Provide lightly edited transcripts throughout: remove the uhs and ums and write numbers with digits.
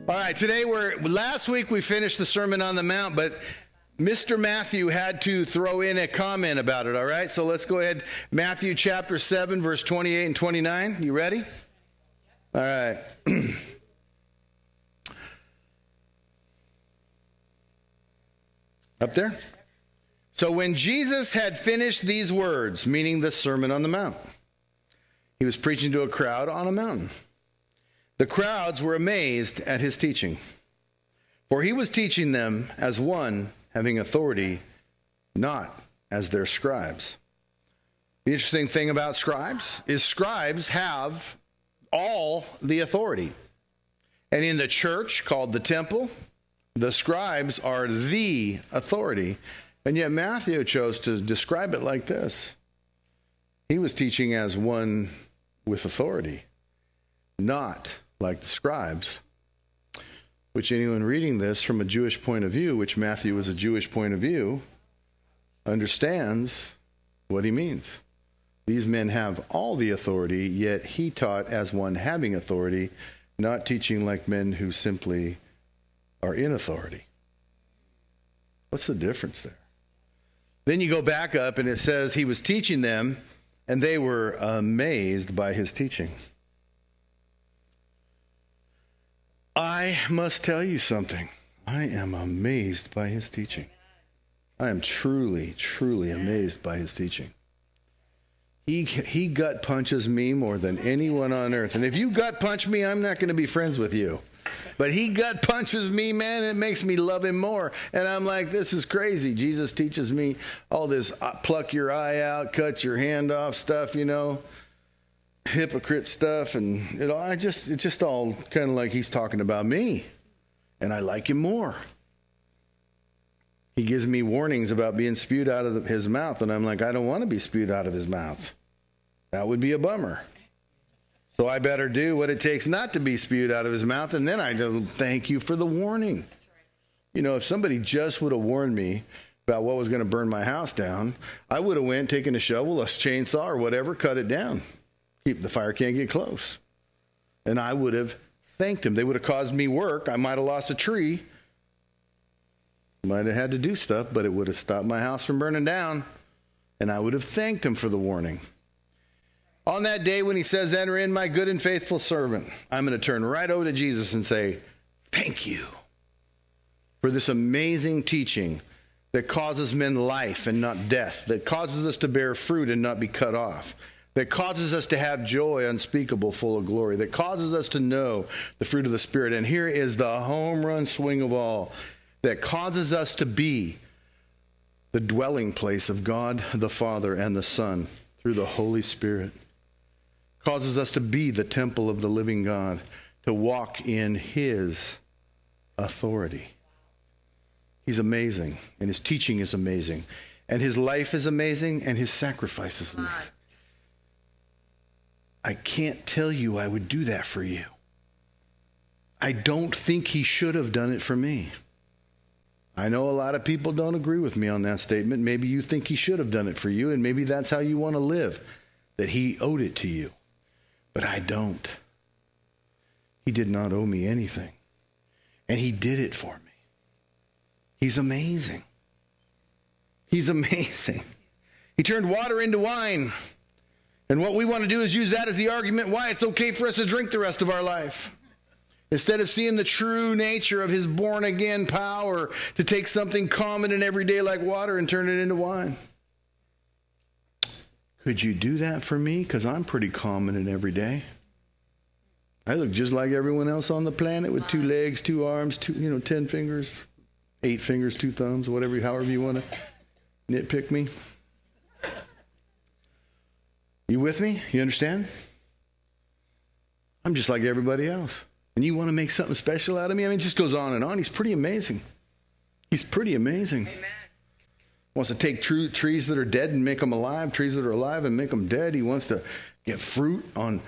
All right, last week we finished the Sermon on the Mount, but Mr. Matthew had to throw in a comment about it, all right? So let's go ahead. Matthew chapter 7, verse 28 and 29. You ready? All right. Up there? So when Jesus had finished these words, meaning the Sermon on the Mount, he was preaching to a crowd on a mountain. The crowds were amazed at his teaching, for he was teaching them as one having authority, not as their scribes. The interesting thing about scribes is scribes have all the authority. And in the church called the temple, the scribes are the authority. And yet Matthew chose to describe it like this. He was teaching as one with authority, not like the scribes, which anyone reading this from a Jewish point of view, which Matthew was a Jewish point of view, understands what he means. These men have all the authority, yet he taught as one having authority, not teaching like men who simply are in authority. What's the difference there? Then you go back up and it says he was teaching them and they were amazed by his teaching. I must tell you something. I am amazed by his teaching. I am truly, truly amazed by his teaching. He gut punches me more than anyone on earth. And if you gut punch me, I'm not going to be friends with you. But he gut punches me, man. It makes me love him more. And I'm like, this is crazy. Jesus teaches me all this pluck your eye out, cut your hand off stuff, hypocrite stuff. And it's just all kind of like he's talking about me. And I like him more. He gives me warnings about being spewed out of his mouth. And I'm like, I don't want to be spewed out of his mouth. That would be a bummer. So I better do what it takes not to be spewed out of his mouth. And then I go, thank you for the warning. If somebody just would have warned me about what was going to burn my house down, I would have went, taken a shovel, a chainsaw, or whatever, cut it down. The fire can't get close. And I would have thanked him. They would have caused me work. I might have lost a tree. Might have had to do stuff, but it would have stopped my house from burning down. And I would have thanked him for the warning. On that day when he says, enter in, my good and faithful servant, I'm going to turn right over to Jesus and say, thank you for this amazing teaching that causes men life and not death, that causes us to bear fruit and not be cut off, that causes us to have joy unspeakable, full of glory, that causes us to know the fruit of the Spirit. And here is the home run swing of all, that causes us to be the dwelling place of God the Father and the Son through the Holy Spirit. Causes us to be the temple of the living God, to walk in his authority. He's amazing, and his teaching is amazing, and his life is amazing, and his sacrifice is amazing. I can't tell you I would do that for you. I don't think he should have done it for me. I know a lot of people don't agree with me on that statement. Maybe you think he should have done it for you, and maybe that's how you want to live, that he owed it to you. But I don't. He did not owe me anything. And he did it for me. He's amazing. He's amazing. He turned water into wine. And what we want to do is use that as the argument why it's okay for us to drink the rest of our life. Instead of seeing the true nature of his born-again power to take something common and everyday like water and turn it into wine. Could you do that for me? Because I'm pretty common and everyday. I look just like everyone else on the planet with 2 legs, 2 arms, 10 fingers, 8 fingers, 2 thumbs, however you want to nitpick me. You with me? You understand? I'm just like everybody else. And you want to make something special out of me? It just goes on and on. He's pretty amazing. He's pretty amazing. Amen. Wants to take trees that are dead and make them alive, trees that are alive and make them dead. He wants to get fruit on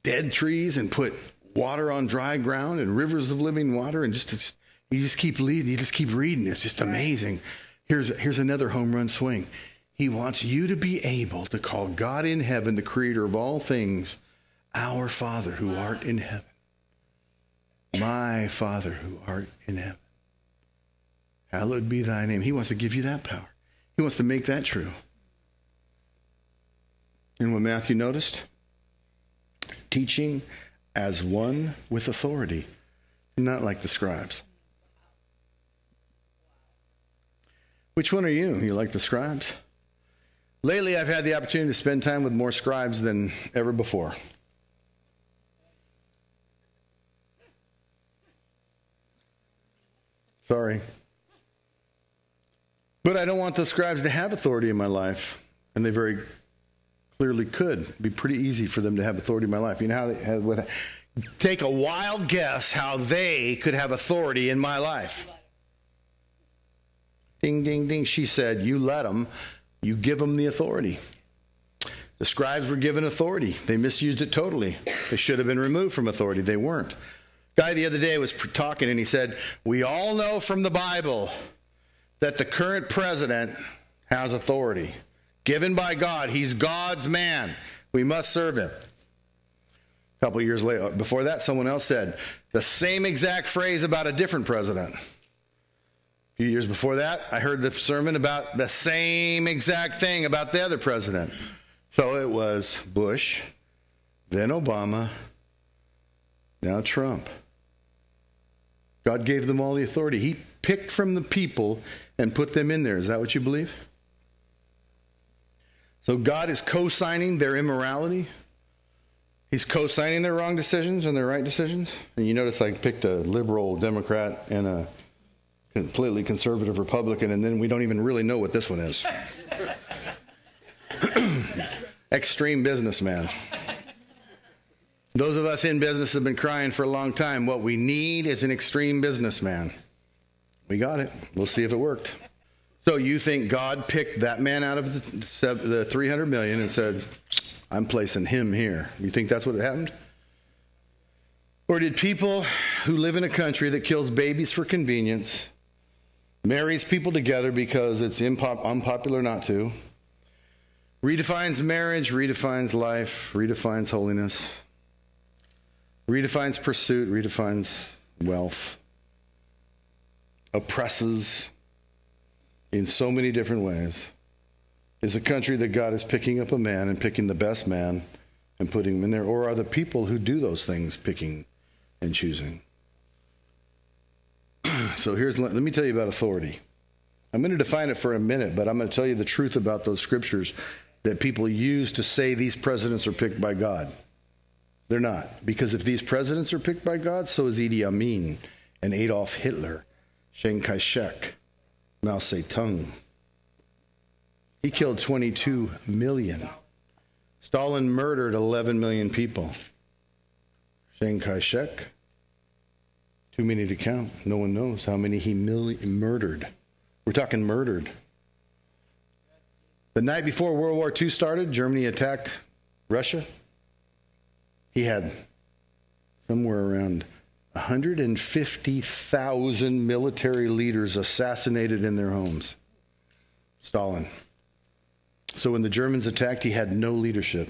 dead trees and put water on dry ground and rivers of living water. And you just keep leading. You just keep reading. It's just amazing. Here's another home run swing. He wants you to be able to call God in heaven, the creator of all things, our Father who art in heaven. My Father who art in heaven, hallowed be thy name. He wants to give you that power. He wants to make that true. And what Matthew noticed? Teaching as one with authority, not like the scribes. Which one are you? You like the scribes? Lately, I've had the opportunity to spend time with more scribes than ever before. Sorry. But I don't want those scribes to have authority in my life, and they very clearly could. It'd be pretty easy for them to have authority in my life. You know how they would take a wild guess how they could have authority in my life. Ding, ding, ding. She said, you let them. You give them the authority. The scribes were given authority. They misused it totally. They should have been removed from authority. They weren't. Guy the other day was talking, and he said, we all know from the Bible that the current president has authority. Given by God. He's God's man. We must serve him. A couple of years later, before that, someone else said the same exact phrase about a different president. A few years before that, I heard the sermon about the same exact thing about the other president. So it was Bush, then Obama, now Trump. God gave them all the authority. He picked from the people and put them in there. Is that what you believe? So God is co-signing their immorality. He's co-signing their wrong decisions and their right decisions. And you notice I picked a liberal Democrat and a completely conservative Republican, and then we don't even really know what this one is. Extreme businessman. Those of us in business have been crying for a long time. What we need is an extreme businessman. We got it. We'll see if it worked. So you think God picked that man out of the 300 million and said, I'm placing him here. You think that's what happened? Or did people who live in a country that kills babies for convenience, marries people together because it's unpopular not to, redefines marriage, redefines life, redefines holiness, redefines pursuit, redefines wealth, oppresses in so many different ways, is a country that God is picking up a man and picking the best man and putting him in there? Or are the people who do those things picking and choosing? So let me tell you about authority. I'm going to define it for a minute, but I'm going to tell you the truth about those scriptures that people use to say these presidents are picked by God. They're not. Because if these presidents are picked by God, so is Idi Amin and Adolf Hitler, Chiang Kai-shek, Mao Zedong. He killed 22 million. Stalin murdered 11 million people. Chiang Kai-shek, too many to count. No one knows how many he murdered. We're talking murdered. The night before World War II started, Germany attacked Russia. He had somewhere around 150,000 military leaders assassinated in their homes. Stalin. So when the Germans attacked, he had no leadership.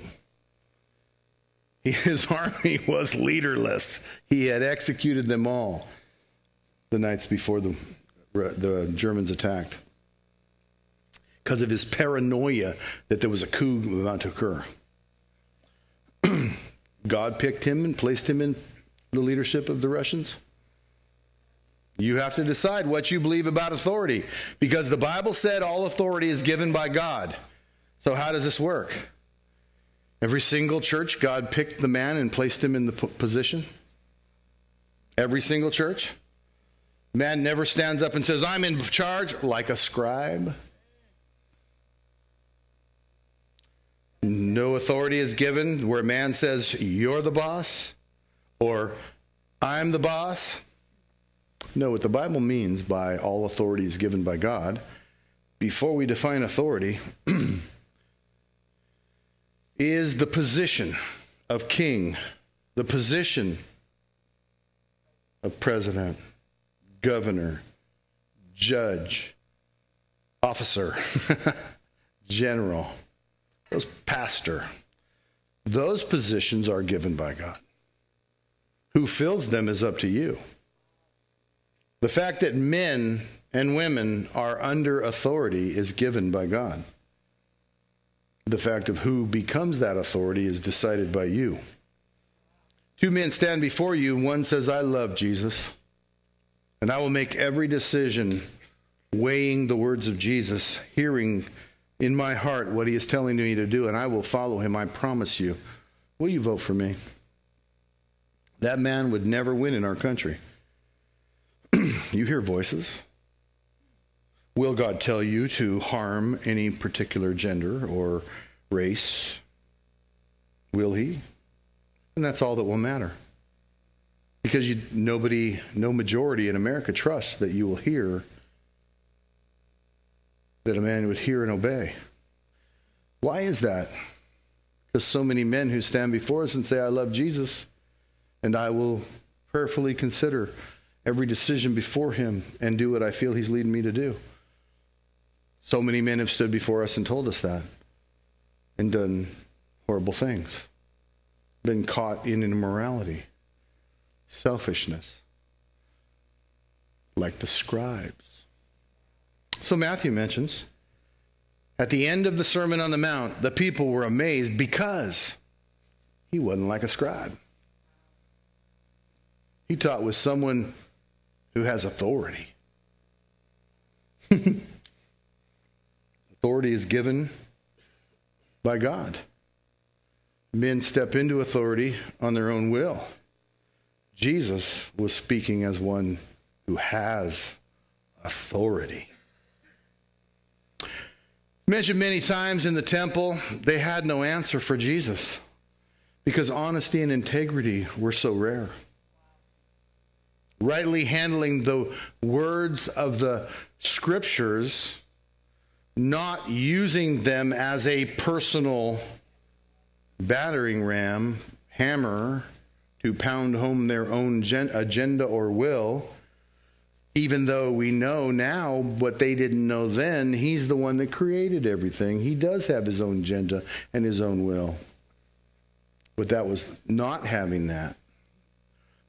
His army was leaderless. He had executed them all the nights before the Germans attacked because of his paranoia that there was a coup about to occur. God picked him and placed him in the leadership of the Russians. You have to decide what you believe about authority, because the Bible said all authority is given by God. So how does this work? Every single church, God picked the man and placed him in the position. Every single church. Man never stands up and says, I'm in charge, like a scribe. No authority is given where man says, you're the boss, or I'm the boss. No, what the Bible means by all authority is given by God, before we define authority, is the position of king, the position of president, governor, judge, officer, general, pastor. Those positions are given by God. Who fills them is up to you. The fact that men and women are under authority is given by God. The fact of who becomes that authority is decided by you. Two men stand before you. One says, I love Jesus, and I will make every decision weighing the words of Jesus, hearing in my heart what he is telling me to do, and I will follow him, I promise you. Will you vote for me? That man would never win in our country. You hear voices. Will God tell you to harm any particular gender or race? Will he? And that's all that will matter. Because no majority in America trusts that you will hear, that a man would hear and obey. Why is that? Because so many men who stand before us and say, I love Jesus, and I will prayerfully consider every decision before him and do what I feel he's leading me to do. So many men have stood before us and told us that and done horrible things, been caught in immorality, selfishness, like the scribes. So Matthew mentions, at the end of the Sermon on the Mount, the people were amazed because he wasn't like a scribe. He taught with someone who has authority. Authority is given by God. Men step into authority on their own will. Jesus was speaking as one who has authority. Mentioned many times in the temple, they had no answer for Jesus because honesty and integrity were so rare. Rightly handling the words of the scriptures, not using them as a personal battering ram, hammer, to pound home their own agenda or will, even though we know now what they didn't know then, he's the one that created everything. He does have his own agenda and his own will. But that was not having that.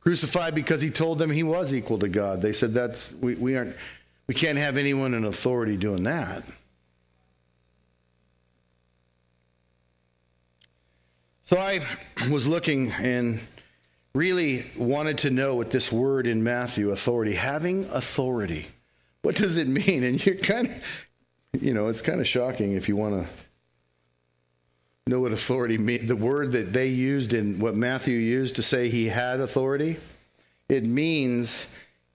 Crucified because he told them he was equal to God. They said we can't have anyone in authority doing that. So I was looking and really wanted to know what this word in Matthew, authority, having authority. What does it mean? And you're kind of, it's kind of shocking if you want to know what authority means. The word that they used in what Matthew used to say he had authority, it means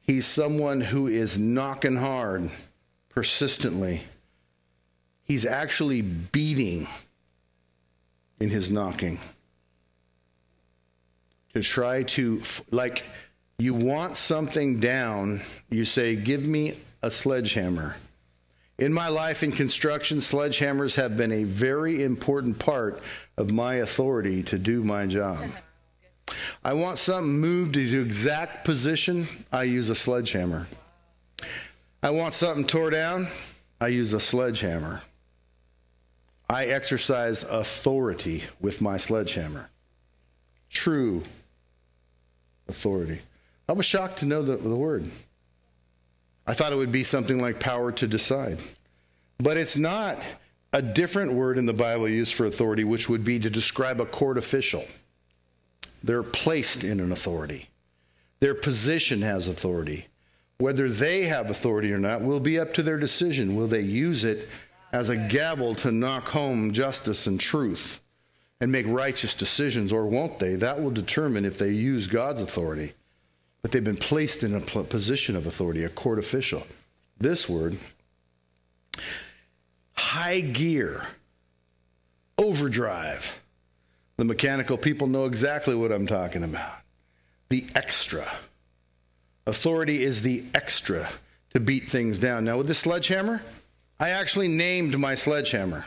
he's someone who is knocking hard, persistently. He's actually beating in his knocking. To try to, like, you want something down, you say, give me a sledgehammer. In my life in construction, sledgehammers have been a very important part of my authority to do my job. I want something moved to exact position, I use a sledgehammer. I want something tore down, I use a sledgehammer. I exercise authority with my sledgehammer. True authority. I was shocked to know the word. I thought it would be something like power to decide. But it's not a different word in the Bible used for authority, which would be to describe a court official. They're placed in an authority. Their position has authority. Whether they have authority or not will be up to their decision. Will they use it as a gavel to knock home justice and truth and make righteous decisions, or won't they? That will determine if they use God's authority. But they've been placed in a position of authority, a court official. This word, high gear, overdrive. The mechanical people know exactly what I'm talking about. The extra. Authority is the extra to beat things down. Now with the sledgehammer, I actually named my sledgehammer.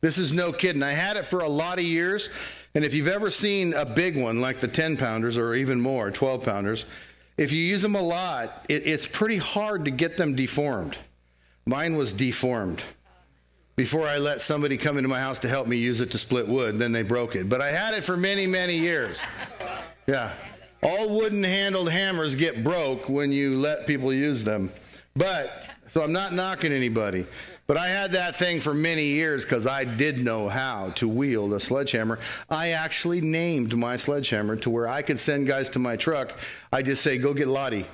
This is no kidding. I had it for a lot of years. And if you've ever seen a big one like the 10-pounders or even more, 12-pounders, if you use them a lot, it's pretty hard to get them deformed. Mine was deformed. Before I let somebody come into my house to help me use it to split wood, then they broke it. But I had it for many, many years. Yeah. All wooden-handled hammers get broke when you let people use them. So I'm not knocking anybody. But I had that thing for many years because I did know how to wield a sledgehammer. I actually named my sledgehammer to where I could send guys to my truck. I just say, go get Lottie.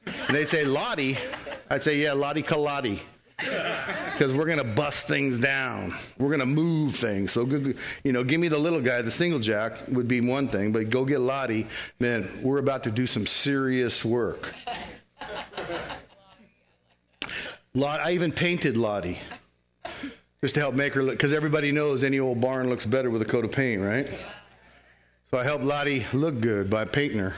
And they'd say, Lottie? I'd say, yeah, Lottie Kalati. Because we're going to bust things down. We're going to move things. So, give me the little guy. The single jack would be one thing, but go get Lottie. Man, we're about to do some serious work. I even painted Lottie just to help make her look, because everybody knows any old barn looks better with a coat of paint, right? So I helped Lottie look good by painting her.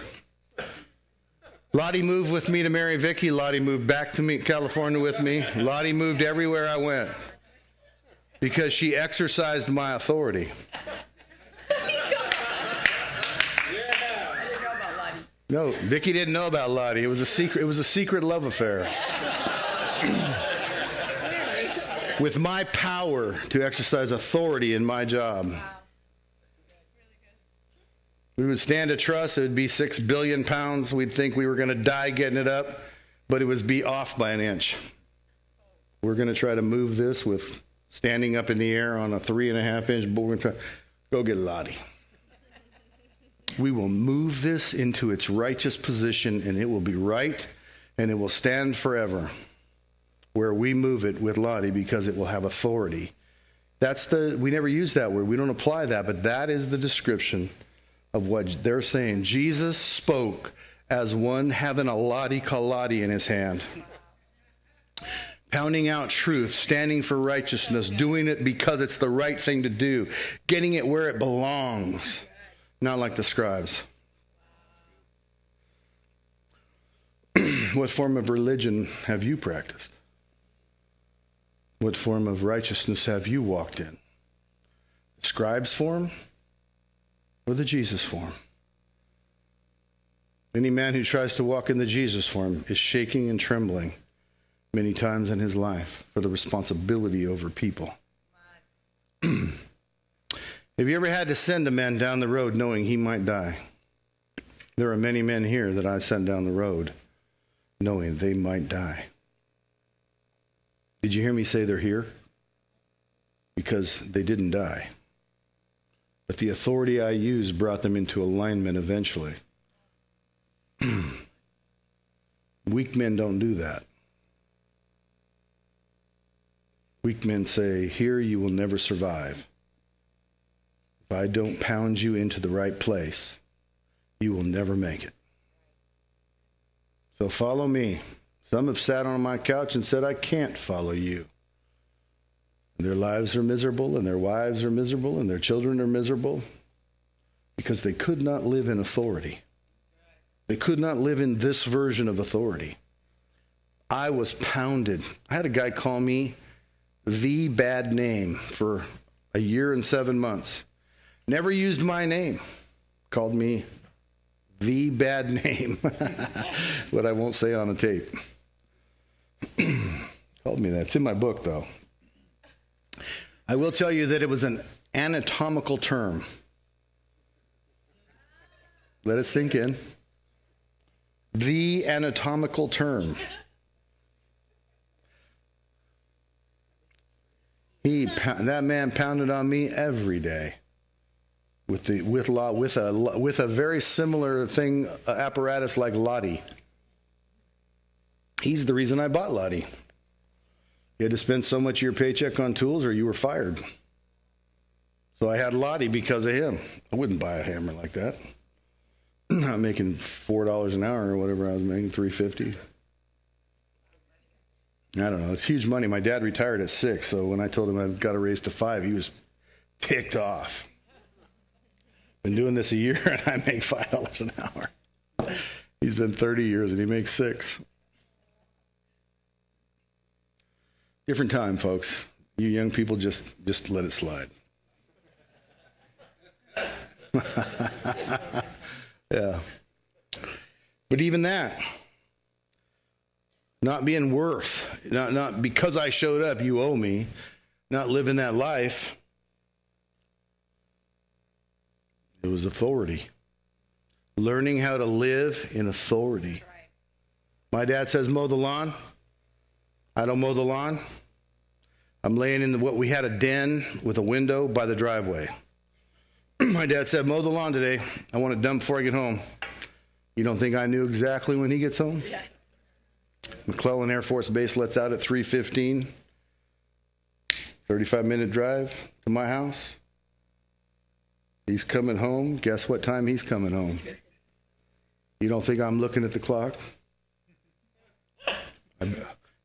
Lottie moved with me to marry Vicky. Lottie moved back to California with me. Lottie moved everywhere I went because she exercised my authority. No, Vicky didn't know about Lottie. It was a secret. It was a secret love affair. With my power to exercise authority in my job. We would stand a truss. It would be 6 billion pounds. We'd think we were going to die getting it up, but it would be off by an inch. We're going to try to move this with standing up in the air on a 3.5 inch board. We're going to try. Go get Lottie. We will move this into its righteous position, and it will be right, and it will stand forever where we move it with Lottie because it will have authority. We never use that word. We don't apply that, but that is the description of what they're saying. Jesus spoke as one having a Lottie Kalati in his hand, pounding out truth, standing for righteousness, doing it because it's the right thing to do, getting it where it belongs, not like the scribes. What form of religion have you practiced? What form of righteousness have you walked in? The scribes' form or the Jesus form? Any man who tries to walk in the Jesus form is shaking and trembling many times in his life for the responsibility over people. Have you ever had to send a man down the road knowing he might die? There are many men here that I sent down the road knowing they might die. Did you hear me say they're here? Because they didn't die. But the authority I used brought them into alignment eventually. Weak men don't do that. Weak men say, here you will never survive. If I don't pound you into the right place, you will never make it. So follow me. Some have sat on my couch and said, I can't follow you. And their lives are miserable, and their wives are miserable, and their children are miserable because they could not live in authority. They could not live in this version of authority. I was pounded. I had a guy call me the bad name for a year and 7 months. Never used my name. Called me the bad name. What I won't say on a tape. Called me that. It's in my book, though. I will tell you that it was an anatomical term. Let it sink in. The anatomical term. That man pounded on me every day with a very similar thing, apparatus like Lottie. He's the reason I bought Lottie. You had to spend so much of your paycheck on tools or you were fired. So I had Lottie because of him. I wouldn't buy a hammer like that. I'm making $4 an hour or whatever I was making, $3.50. I don't know. It's huge money. My dad retired at 6, so when I told him I got a raise to 5, he was ticked off. Been doing this a year and I make $5 an hour. He's been 30 years and he makes 6. Different time, folks. You young people just let it slide. Yeah. But even that, not being worth, not because I showed up, you owe me, not living that life, it was authority. Learning how to live in authority. My dad says, mow the lawn. I don't mow the lawn. I'm laying in what we had a den with a window by the driveway. My dad said, mow the lawn today. I want it done before I get home. You don't think I knew exactly when he gets home? Yeah. McClellan Air Force Base lets out at 3:15. 35-minute drive to my house. He's coming home. Guess what time he's coming home? You don't think I'm looking at the clock?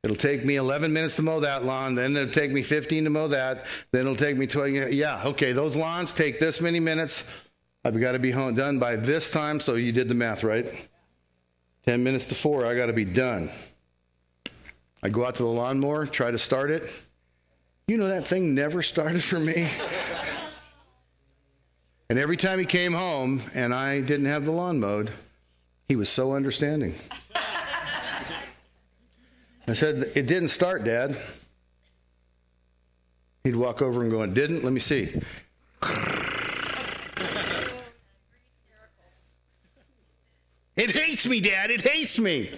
It'll take me 11 minutes to mow that lawn. Then it'll take me 15 to mow that. Then it'll take me 20. Yeah, okay, those lawns take this many minutes. I've got to be home done by this time. So you did the math, right? 10 minutes to 4, I got to be done. I go out to the lawnmower, try to start it. You know, that thing never started for me. And every time he came home and I didn't have the lawn mowed, he was so understanding. I said, it didn't start, Dad. He'd walk over and go, it didn't? Let me see. It hates me, Dad. It hates me.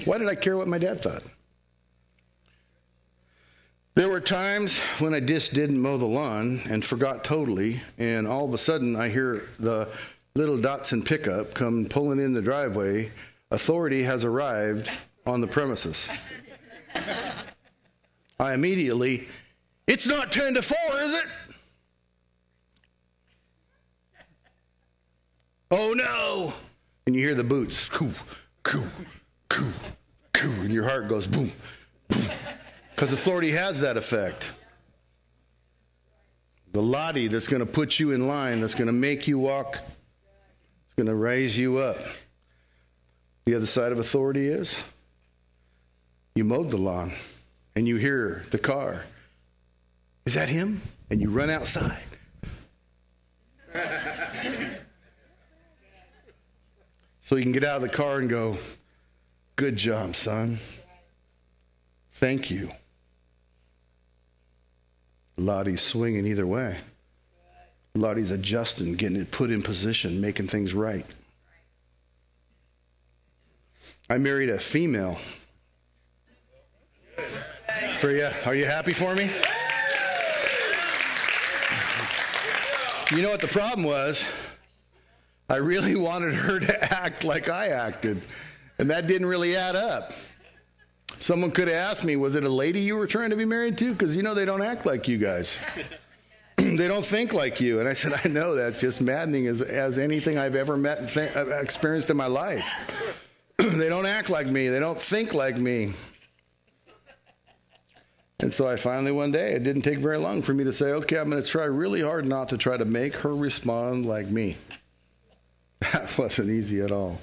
Why did I care what my dad thought? There were times when I just didn't mow the lawn and forgot totally, and all of a sudden I hear the little Datsun pickup come pulling in the driveway. Authority has arrived on the premises. I immediately, it's not 10 to 4, is it? Oh no! And you hear the boots, coo, coo, coo, coo, and your heart goes boom, boom. Because authority has that effect. The Lottie that's going to put you in line, that's going to make you walk, it's going to raise you up. The other side of authority is you mowed the lawn and you hear the car. Is that him? And you run outside. So you can get out of the car and go, good job, son. Thank you. Lottie's swinging either way. Lottie's adjusting, getting it put in position, making things right. I married a female. For you, are you happy for me? You know what the problem was? I really wanted her to act like I acted, and that didn't really add up. Someone could have asked me, was it a lady you were trying to be married to? Because, you know, they don't act like you guys. They don't think like you. And I said, I know, that's just maddening as anything I've ever met and experienced in my life. They don't act like me. They don't think like me. And so I finally, one day, it didn't take very long for me to say, okay, I'm going to try really hard not to try to make her respond like me. That wasn't easy at all.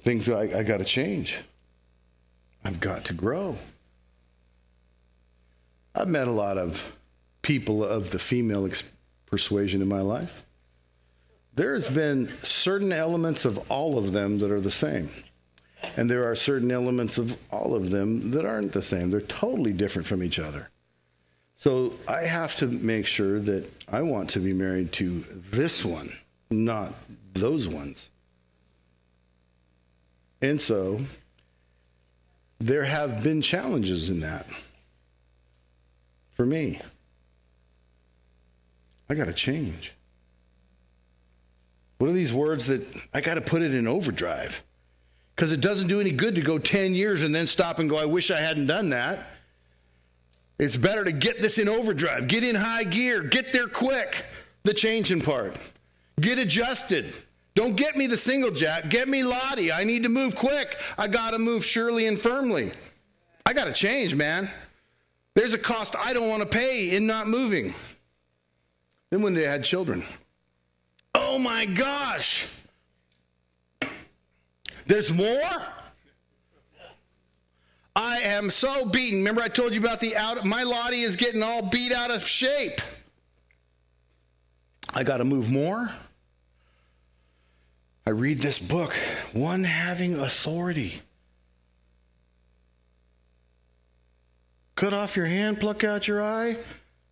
Things I got to change. I've got to grow. I've met a lot of people of the female persuasion in my life. There's been certain elements of all of them that are the same. And there are certain elements of all of them that aren't the same. They're totally different from each other. So I have to make sure that I want to be married to this one, not those ones. And so there have been challenges in that for me. I got to change. What are these words that I got to put it in overdrive? Because it doesn't do any good to go 10 years and then stop and go, I wish I hadn't done that. It's better to get this in overdrive, get in high gear, get there quick, the changing part. Get adjusted. Don't get me the single jack. Get me Lottie. I need to move quick. I got to move surely and firmly. I got to change, man. There's a cost I don't want to pay in not moving. Then when they had children, oh my gosh, there's more? I am so beaten. Remember I told you about my Lottie is getting all beat out of shape. I got to move more. I read this book, One Having Authority. Cut off your hand, pluck out your eye.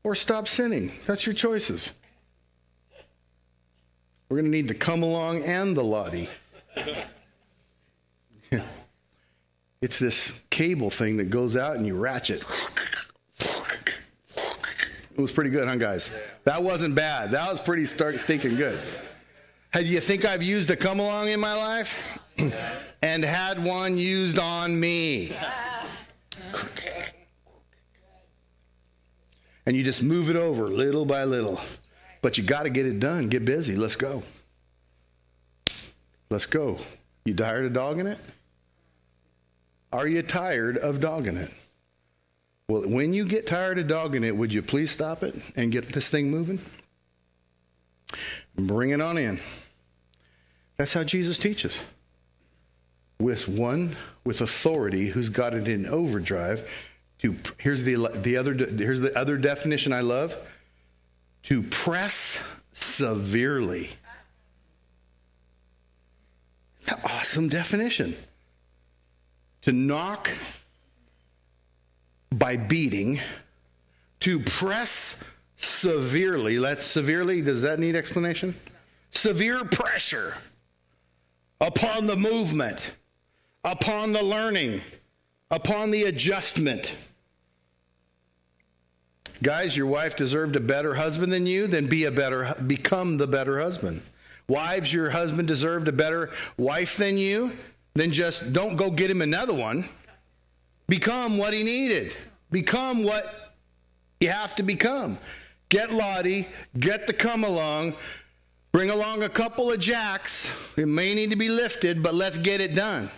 or stop sinning. That's your choices. We're going to need the come along and the Lottie. It's this cable thing that goes out and you ratchet. It was pretty good, huh, guys? That wasn't bad. That was pretty stinking good. Hey, do you think I've used a come along in my life? And had one used on me. And you just move it over little by little. But you got to get it done. Get busy. Let's go. Let's go. You tired of dogging it? Are you tired of dogging it? Well, when you get tired of dogging it, would you please stop it and get this thing moving? Bring it on in. That's how Jesus teaches. With authority who's got it in overdrive. Here's the other definition I love. To press severely. It's an awesome definition. To knock by beating, to press severely. Severely, does that need explanation? Severe pressure upon the movement, upon the learning, upon the adjustment. Guys, your wife deserved a better husband than you, then become the better husband. Wives, your husband deserved a better wife than you, then just don't go get him another one. Become what he needed. Become what you have to become. Get Lottie, get the come along, bring along a couple of jacks. It may need to be lifted, but let's get it done.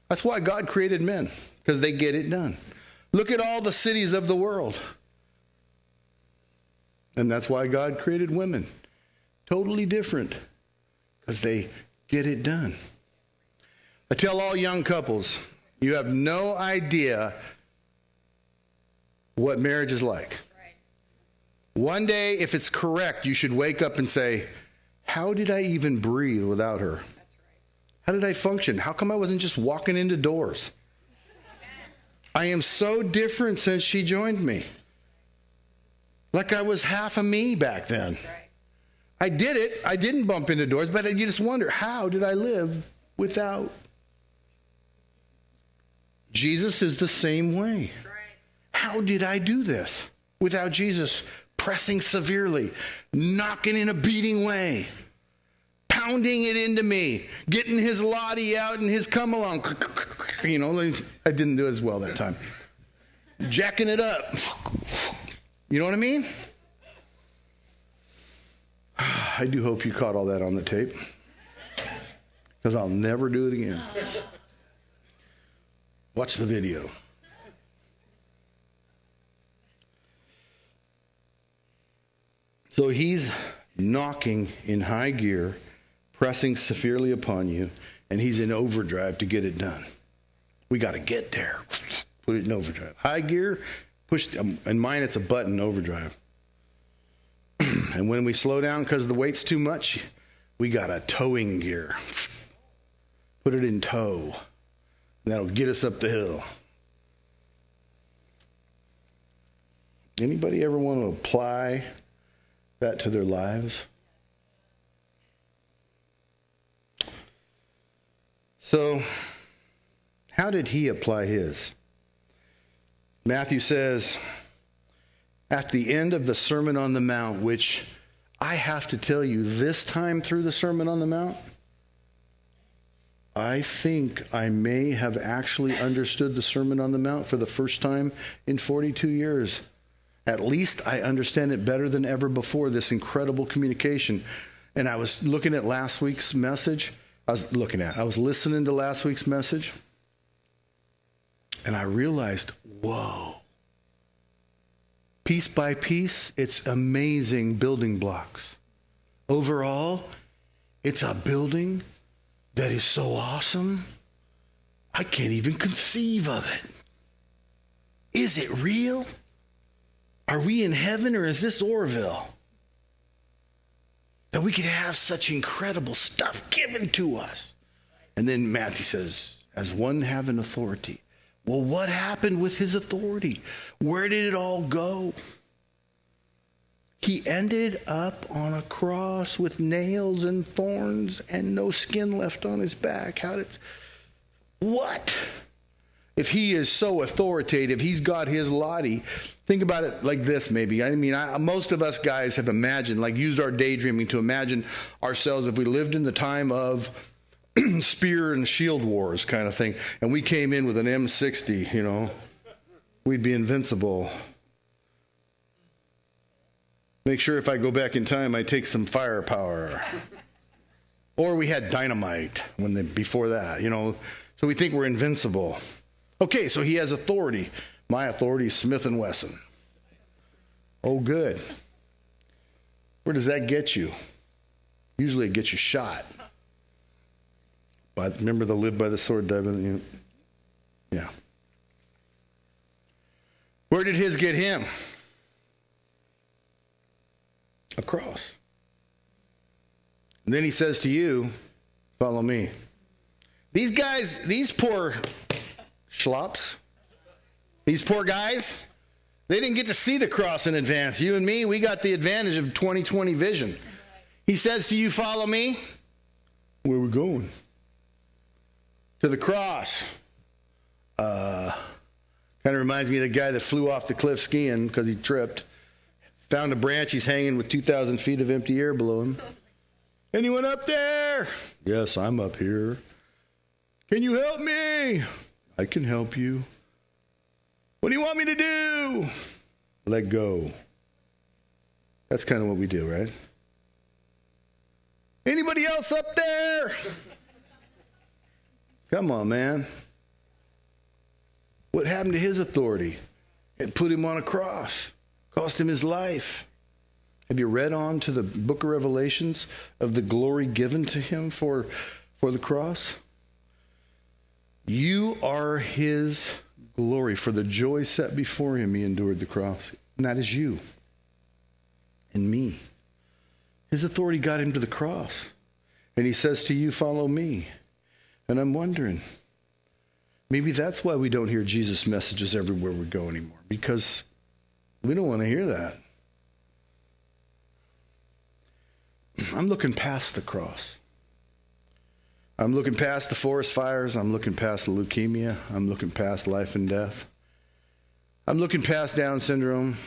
That's why God created men, because they get it done. Look at all the cities of the world. And that's why God created women. Totally different, because they get it done. I tell all young couples, you have no idea what marriage is like. Right. One day, if it's correct, you should wake up and say, how did I even breathe without her? That's right. How did I function? How come I wasn't just walking into doors? I am so different since she joined me. Like I was half of me back then. That's right. I did it. I didn't bump into doors, but you just wonder, how did I live without? Jesus is the same way. That's right. How did I do this without Jesus pressing severely, knocking in a beating way, pounding it into me, getting his Lottie out and his come along? You know, I didn't do it as well that time. Jacking it up. You know what I mean? I do hope you caught all that on the tape, because I'll never do it again. Watch the video. So he's knocking in high gear, pressing severely upon you, and he's in overdrive to get it done. We got to get there. Put it in overdrive. High gear, push. In mine, it's a button, overdrive. And when we slow down because the weight's too much, we got a towing gear. Put it in tow. That'll get us up the hill. Anybody ever want to apply that to their lives? So, how did he apply his? Matthew says, at the end of the Sermon on the Mount, which I have to tell you, this time through the Sermon on the Mount, I think I may have actually understood the Sermon on the Mount for the first time in 42 years. At least I understand it better than ever before, this incredible communication. And I was looking at last week's message. I was listening to last week's message. And I realized, whoa. Piece by piece, it's amazing building blocks. Overall, it's a building that is so awesome, I can't even conceive of it. Is it real? Are we in heaven, or is this Oroville? That we could have such incredible stuff given to us. And then Matthew says, as one having authority. Well, what happened with his authority? Where did it all go? He ended up on a cross with nails and thorns and no skin left on his back. What? If he is so authoritative, he's got his Lottie. Think about it like this, maybe. Most of us guys have imagined, used our daydreaming to imagine ourselves if we lived in the time of spear and shield wars kind of thing, and we came in with an M60, we'd be invincible. Make sure if I go back in time, I take some firepower. Or we had dynamite before that, So we think we're invincible. Okay, so he has authority. My authority is Smith & Wesson. Oh, good. Where does that get you? Usually it gets you shot. Remember the live by the sword, die by the... Yeah. Where did his get him? A cross. And then he says to you, follow me. These guys, these poor schlops, these poor guys, they didn't get to see the cross in advance. You and me, we got the advantage of 20/20 vision. He says to you, follow me. Where are we going? To the cross. Kind of reminds me of the guy that flew off the cliff skiing because he tripped. Found a branch, he's hanging with 2,000 feet of empty air below him. Anyone up there? Yes, I'm up here. Can you help me? I can help you. What do you want me to do? Let go. That's kind of what we do, right? Anybody else up there? Come on, man. What happened to his authority? It put him on a cross. Cost him his life. Have you read on to the book of Revelations of the glory given to him for the cross? You are his glory. For the joy set before him, he endured the cross. And that is you and me. His authority got him to the cross. And he says to you, follow me. And I'm wondering, maybe that's why we don't hear Jesus' messages everywhere we go anymore. Because we don't want to hear that. I'm looking past the cross. I'm looking past the forest fires. I'm looking past the leukemia. I'm looking past life and death. I'm looking past Down syndrome.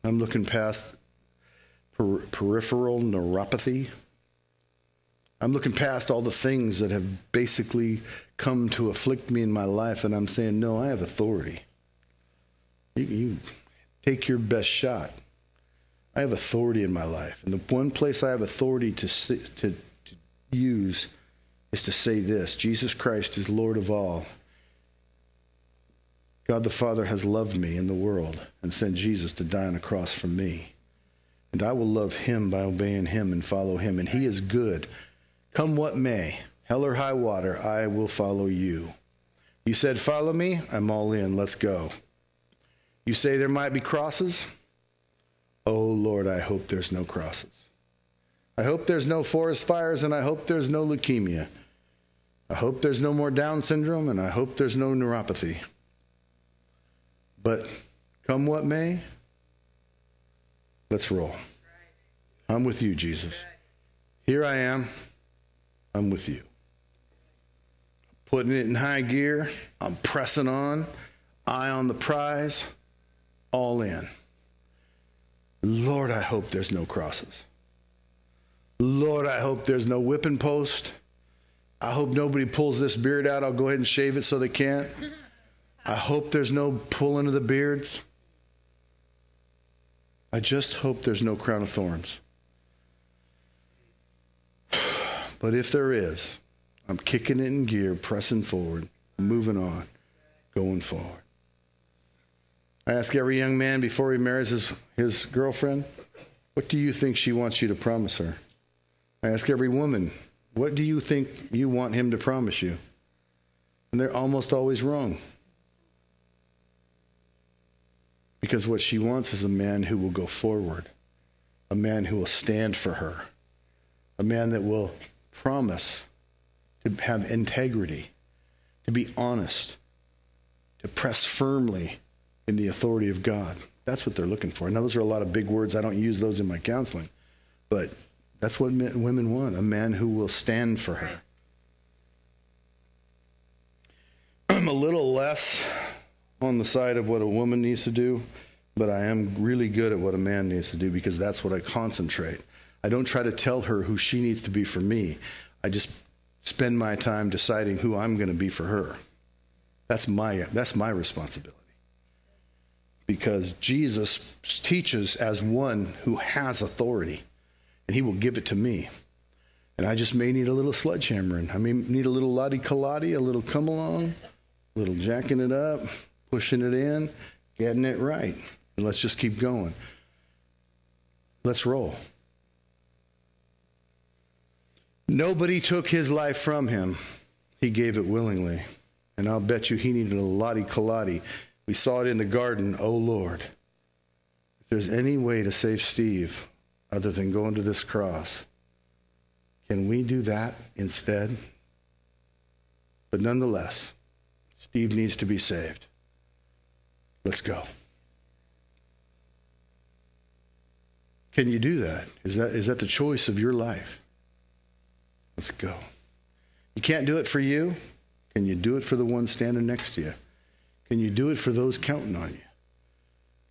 I'm looking past peripheral neuropathy. I'm looking past all the things that have basically come to afflict me in my life, and I'm saying, no, I have authority. You take your best shot. I have authority in my life. And the one place I have authority to use is to say this: Jesus Christ is Lord of all. God the Father has loved me in the world and sent Jesus to die on a cross for me. And I will love him by obeying him and follow him. And he is good. Come what may, hell or high water, I will follow you. You said, follow me? I'm all in. Let's go. You say there might be crosses? Oh, Lord, I hope there's no crosses. I hope there's no forest fires, and I hope there's no leukemia. I hope there's no more Down syndrome, and I hope there's no neuropathy. But come what may, let's roll. I'm with you, Jesus. Here I am. I'm with you. Putting it in high gear. I'm pressing on. Eye on the prize. All in. Lord, I hope there's no crosses. Lord, I hope there's no whipping post. I hope nobody pulls this beard out. I'll go ahead and shave it so they can't. I hope there's no pulling of the beards. I just hope there's no crown of thorns. But if there is, I'm kicking it in gear, pressing forward, moving on, going forward. I ask every young man before he marries his girlfriend, what do you think she wants you to promise her? I ask every woman, what do you think you want him to promise you? And they're almost always wrong. Because what she wants is a man who will go forward, a man who will stand for her, a man that will promise to have integrity, to be honest, to press firmly in the authority of God. That's what they're looking for. Now, those are a lot of big words. I don't use those in my counseling. But that's what women want, a man who will stand for her. I'm a little less on the side of what a woman needs to do, but I am really good at what a man needs to do because that's what I concentrate. I don't try to tell her who she needs to be for me. I just spend my time deciding who I'm going to be for her. That's my responsibility. Because Jesus teaches as one who has authority, and he will give it to me. And I just may need a little sledgehammering. I may need a little lottie-kalottie, a little come along, a little jacking it up, pushing it in, getting it right. And let's just keep going. Let's roll. Nobody took his life from him. He gave it willingly. And I'll bet you he needed a lottie-kalottie. We saw it in the garden. Oh, Lord, if there's any way to save Steve other than going to this cross, can we do that instead? But nonetheless, Steve needs to be saved. Let's go. Can you do that? Is that the choice of your life? Let's go. You can't do it for you. Can you do it for the one standing next to you? Can you do it for those counting on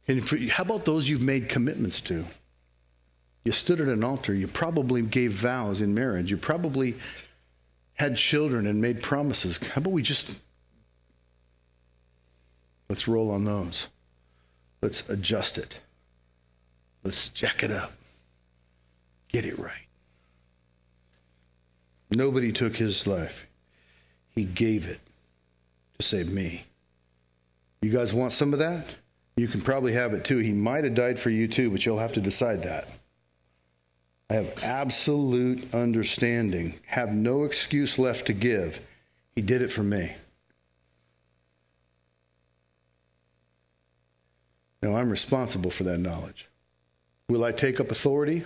you? How about those you've made commitments to? You stood at an altar. You probably gave vows in marriage. You probably had children and made promises. How about let's roll on those. Let's adjust it. Let's jack it up. Get it right. Nobody took his life. He gave it to save me. You guys want some of that? You can probably have it too. He might have died for you too, but you'll have to decide that. I have absolute understanding. Have no excuse left to give. He did it for me. Now I'm responsible for that knowledge. Will I take up authority?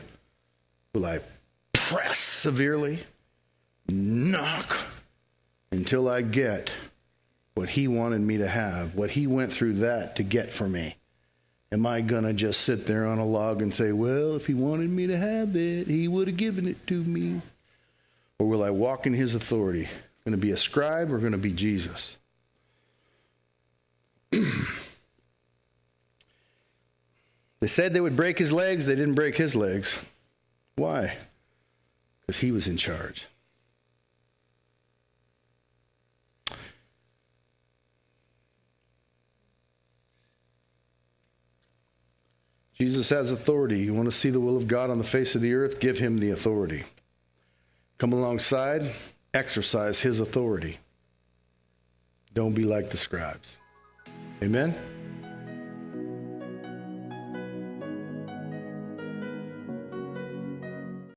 Will I press severely? Knock until I get what he wanted me to have, what he went through that to get for me? Am I going to just sit there on a log and say, well, if he wanted me to have it, he would have given it to me? Or will I walk in his authority? Going to be a scribe or going to be Jesus? They said they would break his legs. They didn't break his legs. Why? Because he was in charge. Jesus has authority. You want to see the will of God on the face of the earth? Give him the authority. Come alongside, exercise his authority. Don't be like the scribes. Amen?